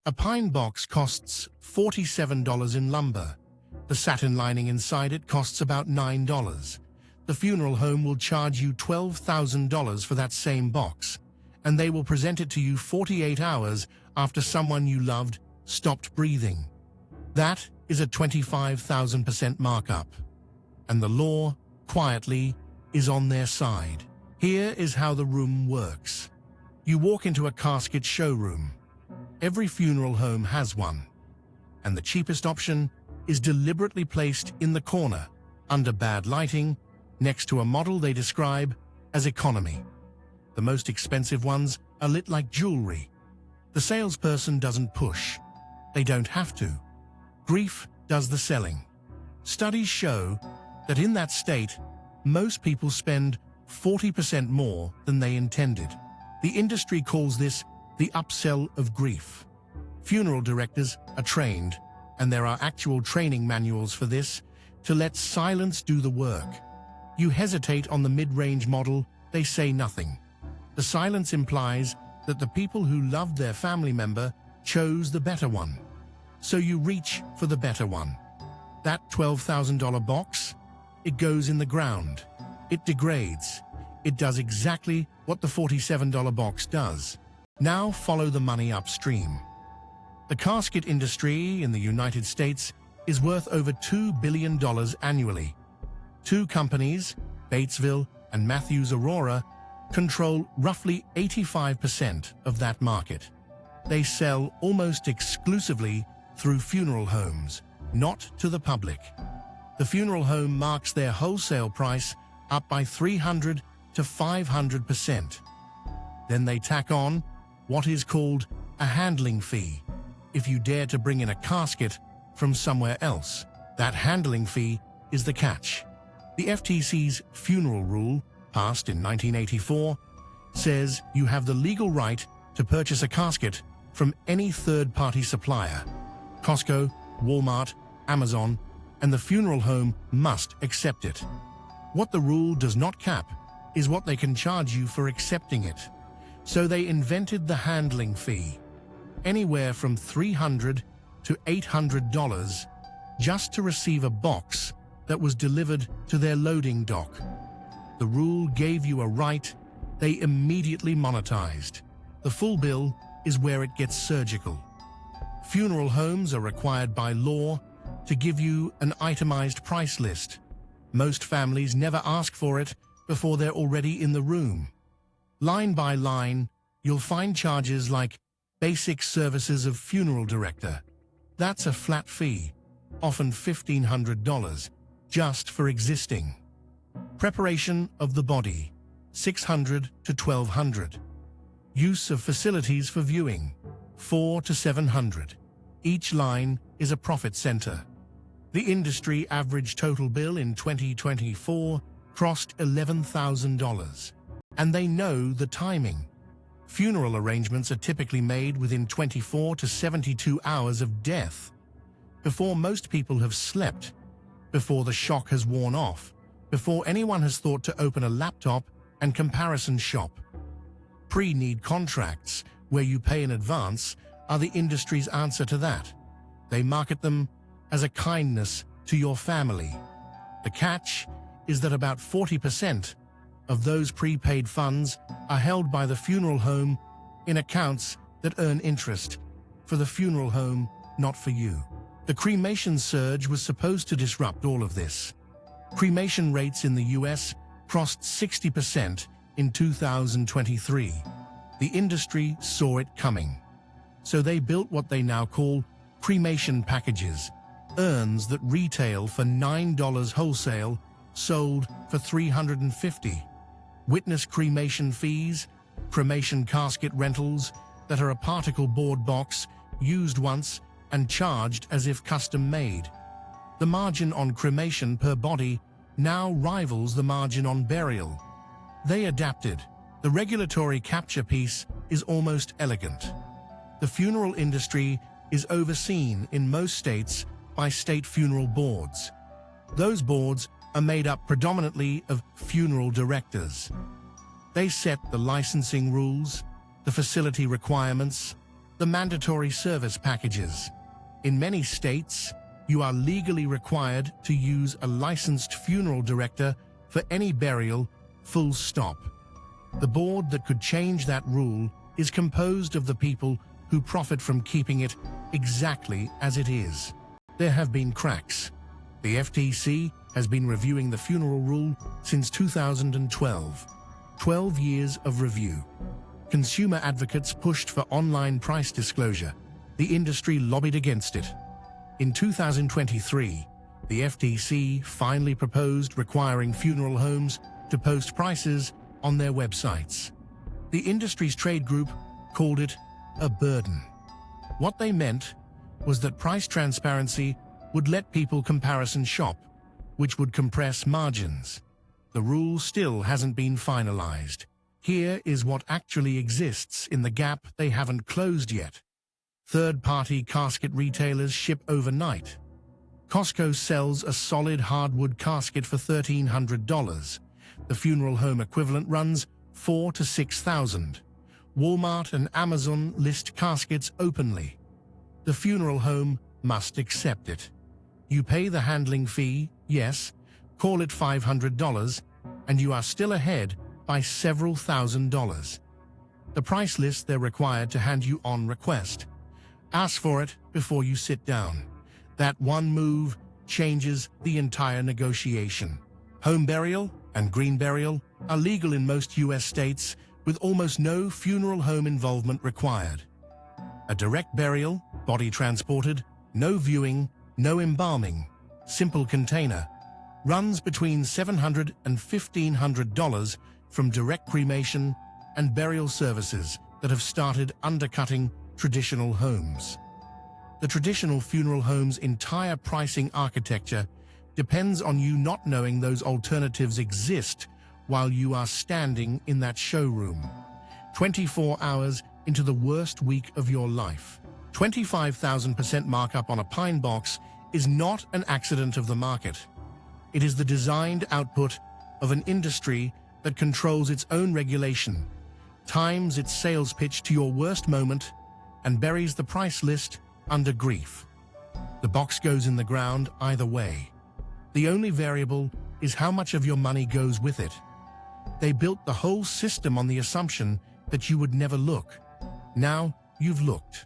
A pine box costs $47 in lumber. The satin lining inside it costs about $9. The funeral home will charge you $12,000 for that same box, and they will present it to you 48 hours after someone you loved stopped breathing. That is a 25,000% markup. And the law, quietly, is on their side. Here is how the room works. You walk into a casket showroom. Every funeral home has one. And the cheapest option is deliberately placed in the corner, under bad lighting, next to a model they describe as economy. The most expensive ones are lit like jewelry. The salesperson doesn't push. They don't have to. Grief does the selling. Studies show that in that state, most people spend 40% more than they intended. The industry calls this the upsell of grief. Funeral directors are trained, and there are actual training manuals for this, to let silence do the work. You hesitate on the mid-range model, they say nothing. The silence implies that the people who loved their family member chose the better one. So you reach for the better one. That $12,000 box, it goes in the ground. It degrades. It does exactly what the $47 box does. Now follow the money upstream. The casket industry in the United States is worth over $2 billion annually. Two companies, Batesville and Matthews Aurora, control roughly 85% of that market. They sell almost exclusively through funeral homes, not to the public. The funeral home marks their wholesale price up by 300 to 500%. Then they tack on what is called a handling fee. If you dare to bring in a casket from somewhere else, that handling fee is the catch. The FTC's Funeral Rule, passed in 1984, says you have the legal right to purchase a casket from any third-party supplier. Costco, Walmart, Amazon, and the funeral home must accept it. What the rule does not cap is what they can charge you for accepting it. So they invented the handling fee, anywhere from $300 to $800 just to receive a box that was delivered to their loading dock. The rule gave you a right they immediately monetized. The full bill is where it gets surgical. Funeral homes are required by law to give you an itemized price list. Most families never ask for it before they're already in the room. Line by line, you'll find charges like basic services of funeral director. That's a flat fee, often $1,500, just for existing. Preparation of the body, $600 to $1,200. Use of facilities for viewing, $400 to $700. Each line is a profit center. The industry average total bill in 2024 crossed $11,000. And they know the timing. Funeral arrangements are typically made within 24 to 72 hours of death, before most people have slept, before the shock has worn off, before anyone has thought to open a laptop and comparison shop. Pre-need contracts, where you pay in advance, are the industry's answer to that. They market them as a kindness to your family. The catch is that about 40% of those prepaid funds are held by the funeral home in accounts that earn interest for the funeral home, not for you. The cremation surge was supposed to disrupt all of this. Cremation rates in the US crossed 60% in 2023. The industry saw it coming. So they built what they now call cremation packages, urns that retail for $9 wholesale, sold for $350. Witness cremation fees, cremation casket rentals that are a particle board box used once and charged as if custom-made. The margin on cremation per body now rivals the margin on burial. They adapted. The regulatory capture piece is almost elegant. The funeral industry is overseen in most states by state funeral boards. Those boards are made up predominantly of funeral directors. They set the licensing rules, the facility requirements, The mandatory service packages. In many states, you are legally required to use a licensed funeral director for any burial, full stop. The board that could change that rule is composed of the people who profit from keeping it exactly as it is. There have been cracks. The FTC has been reviewing the funeral rule since 2012. 12 years of review. Consumer advocates pushed for online price disclosure. The industry lobbied against it. In 2023, the FTC finally proposed requiring funeral homes to post prices on their websites. The industry's trade group called it a burden. What they meant was that price transparency would let people comparison shop, which would compress margins. The rule still hasn't been finalized. Here is what actually exists in the gap they haven't closed yet. Third-party casket retailers ship overnight. Costco sells a solid hardwood casket for $1,300. The funeral home equivalent runs $4,000 to $6,000. Walmart and Amazon list caskets openly. The funeral home must accept it. You pay the handling fee, yes, call it $500, and you are still ahead by several $1,000s. The price list they're required to hand you on request. Ask for it before you sit down. That one move changes the entire negotiation. Home burial and green burial are legal in most U.S. states with almost no funeral home involvement required. A direct burial, body transported, no viewing, no embalming, simple container, runs between $700 and $1,500 from direct cremation and burial services that have started undercutting traditional homes. The traditional funeral home's entire pricing architecture depends on you not knowing those alternatives exist while you are standing in that showroom. 24 hours into the worst week of your life. 25,000% markup on a pine box is not an accident of the market. It is the designed output of an industry that controls its own regulation, times its sales pitch to your worst moment, and buries the price list under grief. The box goes in the ground either way. The only variable is how much of your money goes with it. They built the whole system on the assumption that you would never look. Now you've looked.